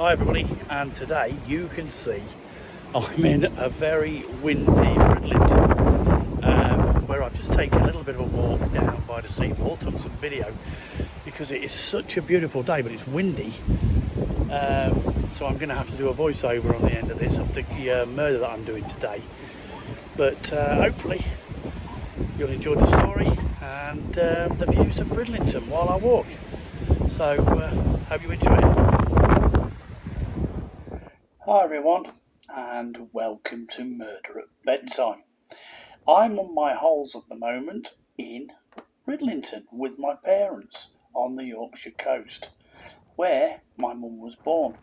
Hi everybody, and today you can see I'm in a very windy Bridlington, where I've just taken a little bit of a walk down by the sea. I'll took some video because it is such a beautiful day, but it's windy, so I'm going to have to do a voiceover on the end of this of the murder that I'm doing today. But hopefully you'll enjoy the story and the views of Bridlington while I walk. So hope you enjoy it. Hi everyone, and welcome to Murder at Bedtime. I'm on my holes at the moment in Bridlington with my parents on the Yorkshire coast, where my mum was born.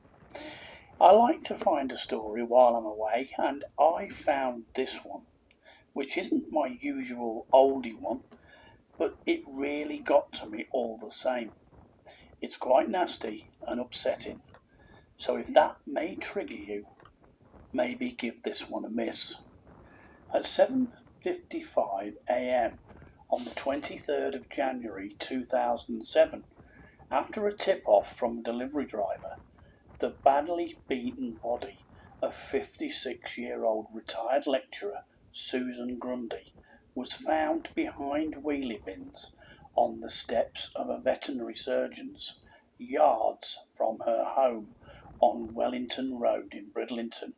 I like to find a story while I'm away, and I found this one, which isn't my usual oldie one, but it really got to me all the same. It's quite nasty and upsetting, so if that may trigger you, maybe give this one a miss. At 7:55 a.m. on the 23rd of January 2007, after a tip-off from a delivery driver, the badly beaten body of 56-year-old retired lecturer Susan Grundy was found behind wheelie bins on the steps of a veterinary surgeon's, yards from her home on Wellington Road in Bridlington.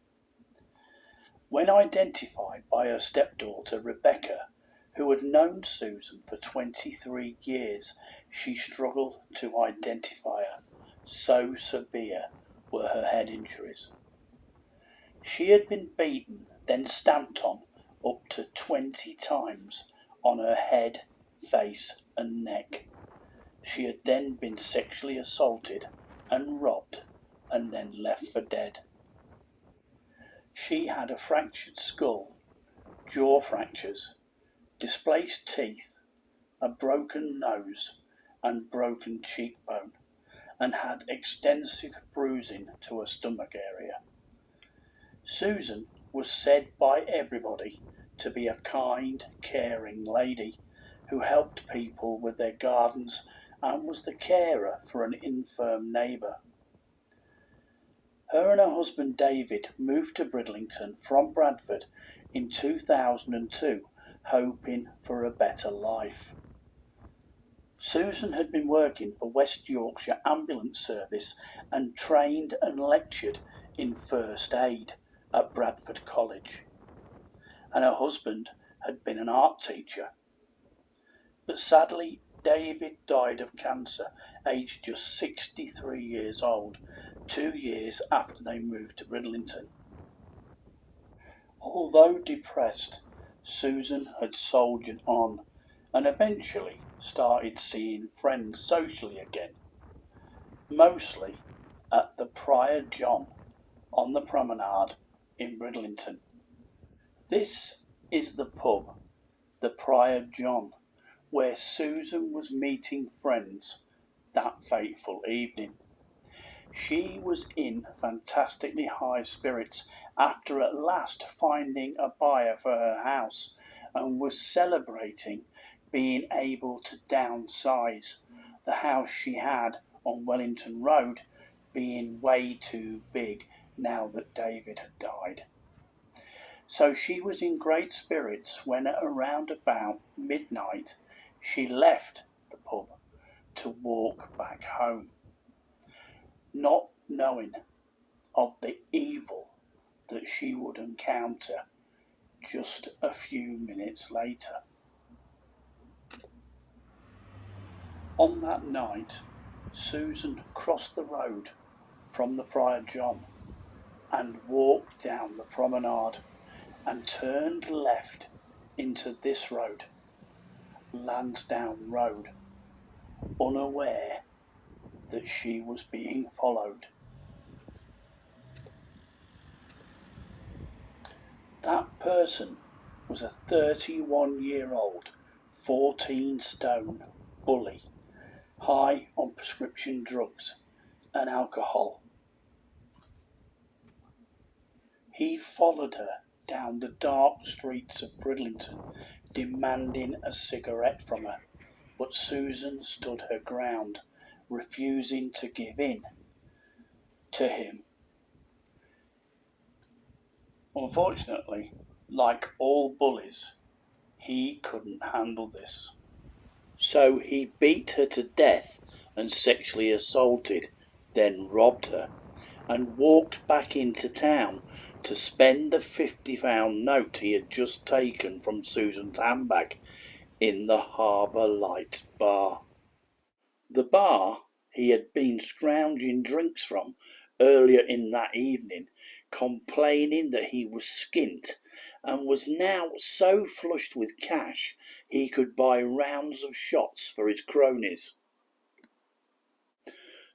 When identified by her stepdaughter Rebecca, who had known Susan for 23 years, she struggled to identify her, so severe were her head injuries. She had been beaten, then stamped on up to 20 times on her head, face and neck. She had then been sexually assaulted and robbed and then left for dead. She had a fractured skull, jaw fractures, displaced teeth, a broken nose and broken cheekbone, and had extensive bruising to her stomach area. Susan was said by everybody to be a kind, caring lady who helped people with their gardens and was the carer for an infirm neighbour. Her and her husband David moved to Bridlington from Bradford in 2002, hoping for a better life. Susan had been working for West Yorkshire Ambulance Service and trained and lectured in first aid at Bradford College. And her husband had been an art teacher. But sadly, David died of cancer, aged just 63 years old, 2 years after they moved to Bridlington. Although depressed, Susan had soldiered on and eventually started seeing friends socially again, mostly at the Prior John on the promenade in Bridlington. This is the pub, the Prior John, where Susan was meeting friends that fateful evening. She was in fantastically high spirits after at last finding a buyer for her house and was celebrating being able to downsize the house she had on Wellington Road, being way too big now that David had died. So she was in great spirits when at around about midnight she left the pub to walk back home, not knowing of the evil that she would encounter just a few minutes later. On that night, Susan crossed the road from the Prior John and walked down the promenade and turned left into this road, Lansdowne Road, unaware that she was being followed. That person was a 31-year-old, 14-stone bully, high on prescription drugs and alcohol. He followed her down the dark streets of Bridlington, demanding a cigarette from her, but Susan stood her ground, refusing to give in to him. Unfortunately, like all bullies, he couldn't handle this. So he beat her to death and sexually assaulted, then robbed her, and walked back into town to spend the £50 note he had just taken from Susan's handbag in the Harbour Light bar. The bar he had been scrounging drinks from earlier in that evening, complaining that he was skint, and was now so flushed with cash he could buy rounds of shots for his cronies.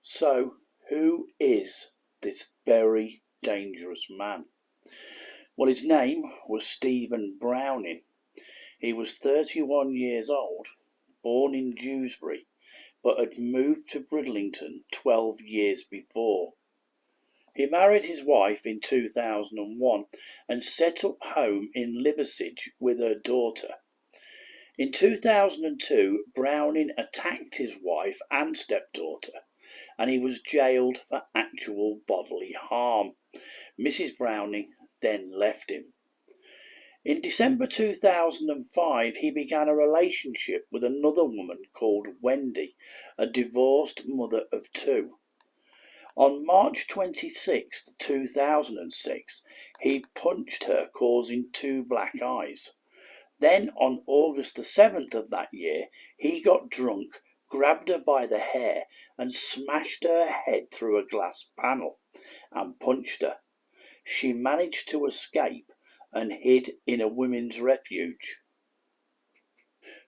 So, who is this very dangerous man? Well, his name was Stephen Browning. He was 31 years old, born in Dewsbury, but had moved to Bridlington 12 years before. He married his wife in 2001 and set up home in Liversedge with her daughter. In 2002, Browning attacked his wife and stepdaughter, and he was jailed for actual bodily harm. Mrs. Browning then left him. In December 2005, he began a relationship with another woman called Wendy, a divorced mother of two. On March 26, 2006, he punched her, causing 2 black eyes. Then, on August the 7th of that year, he got drunk, grabbed her by the hair, and smashed her head through a glass panel and punched her. She managed to escape and hid in a women's refuge.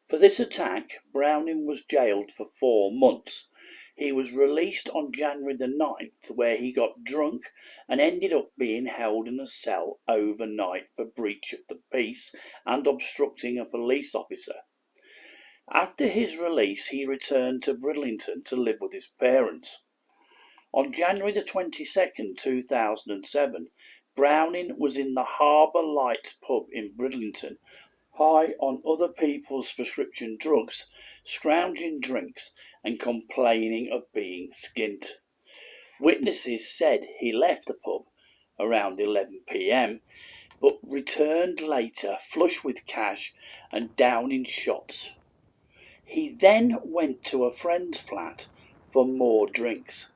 For this attack, Browning was jailed for 4 months. He was released on January the 9th, where he got drunk and ended up being held in a cell overnight for breach of the peace and obstructing a police officer. After his release, he returned to Bridlington to live with his parents. On January the 22nd, 2007, Browning was in the Harbour Light pub in Bridlington, high on other people's prescription drugs, scrounging drinks and complaining of being skint. Witnesses said he left the pub around 11 p.m, but returned later flush with cash and down in shots. He then went to a friend's flat for more drinks,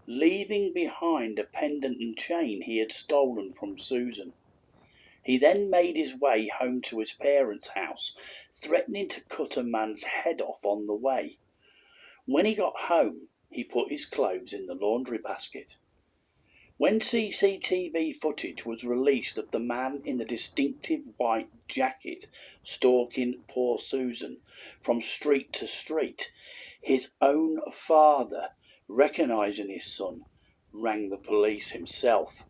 leaving behind a pendant and chain he had stolen from Susan. He then made his way home to his parents' house, threatening to cut a man's head off on the way. When he got home, he put his clothes in the laundry basket. When CCTV footage was released of the man in the distinctive white jacket stalking poor Susan from street to street, his own father, recognising his son, rang the police himself.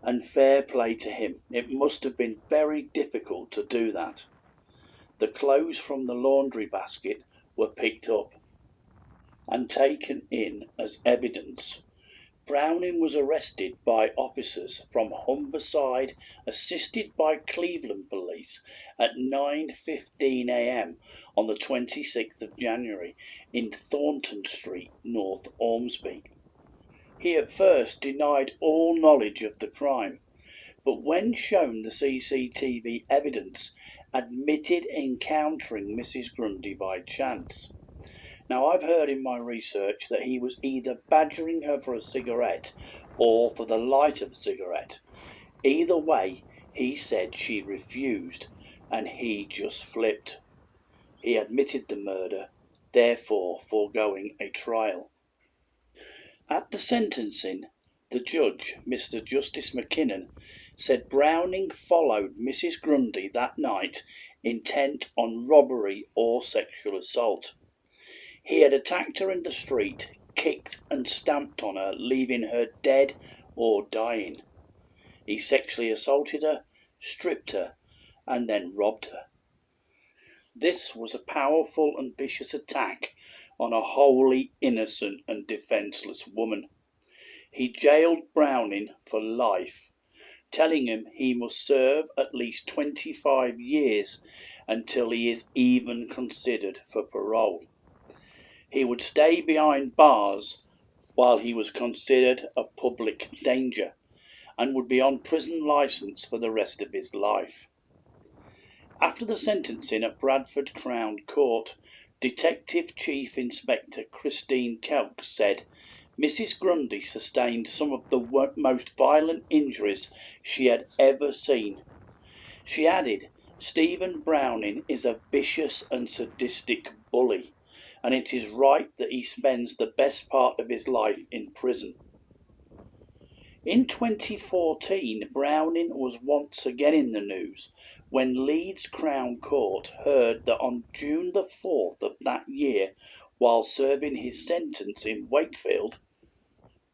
And fair play to him, it must have been very difficult to do that. The clothes from the laundry basket were picked up and taken in as evidence. Browning was arrested by officers from Humberside, assisted by Cleveland police, at 9:15 a.m. on the 26th of January in Thornton Street, North Ormsby. He at first denied all knowledge of the crime, but when shown the CCTV evidence, admitted encountering Mrs. Grundy by chance. Now, I've heard in my research that he was either badgering her for a cigarette or for the light of a cigarette. Either way, he said she refused, and he just flipped. He admitted the murder, therefore foregoing a trial. At the sentencing, the judge, Mr. Justice McKinnon, said Browning followed Mrs. Grundy that night intent on robbery or sexual assault. He had attacked her in the street, kicked and stamped on her, leaving her dead or dying. He sexually assaulted her, stripped her, and then robbed her. This was a powerful and vicious attack on a wholly innocent and defenceless woman. He jailed Browning for life, telling him he must serve at least 25 years until he is even considered for parole. He would stay behind bars while he was considered a public danger and would be on prison licence for the rest of his life. After the sentencing at Bradford Crown Court, Detective Chief Inspector Christine Kelk said Mrs. Grundy sustained some of the most violent injuries she had ever seen. She added, Stephen Browning is a vicious and sadistic bully, and it is right that he spends the best part of his life in prison. In 2014, Browning was once again in the news when Leeds Crown Court heard that on June the 4th of that year, while serving his sentence in Wakefield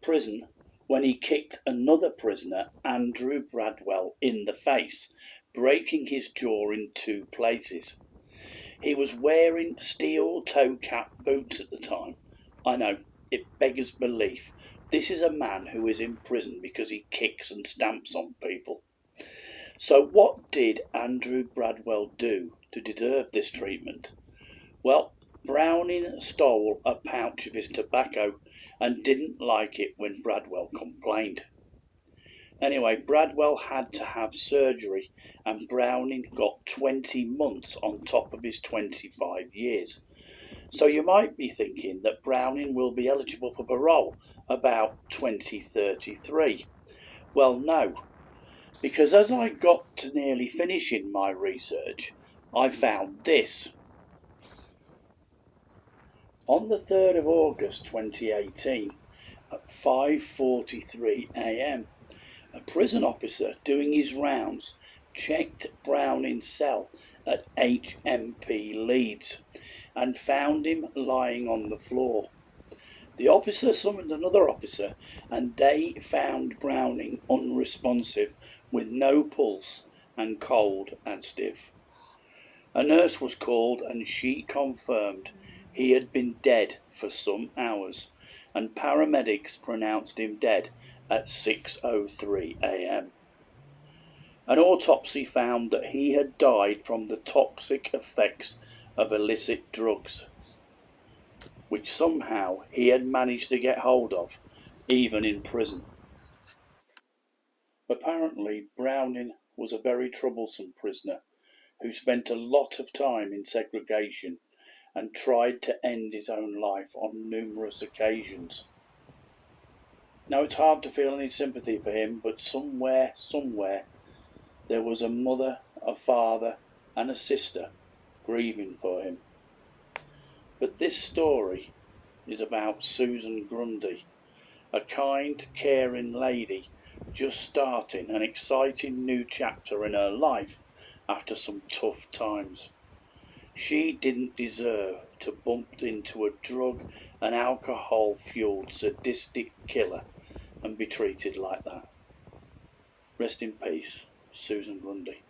prison, when he kicked another prisoner, Andrew Bradwell, in the face, breaking his jaw in 2 places. He was wearing steel toe-cap boots at the time. I know, it beggars belief. This is a man who is in prison because he kicks and stamps on people. So what did Andrew Bradwell do to deserve this treatment? Well, Browning stole a pouch of his tobacco and didn't like it when Bradwell complained. Anyway, Bradwell had to have surgery and Browning got 20 months on top of his 25 years. So you might be thinking that Browning will be eligible for parole about 2033. Well, no, because as I got to nearly finishing my research, I found this. On the 3rd of August 2018, at 5:43 a.m, a prison officer doing his rounds checked Browning's cell at HMP Leeds and found him lying on the floor. The officer summoned another officer and they found Browning unresponsive with no pulse and cold and stiff. A nurse was called and she confirmed he had been dead for some hours and paramedics pronounced him dead at 6:03 a.m. An autopsy found that he had died from the toxic effects of illicit drugs, which somehow he had managed to get hold of, even in prison. Apparently, Browning was a very troublesome prisoner who spent a lot of time in segregation and tried to end his own life on numerous occasions. Now, it's hard to feel any sympathy for him, but somewhere, there was a mother, a father, and a sister grieving for him. But this story is about Susan Grundy, a kind, caring lady just starting an exciting new chapter in her life after some tough times. She didn't deserve to bump into a drug and alcohol-fueled sadistic killer and be treated like that. Rest in peace, Susan Grundy.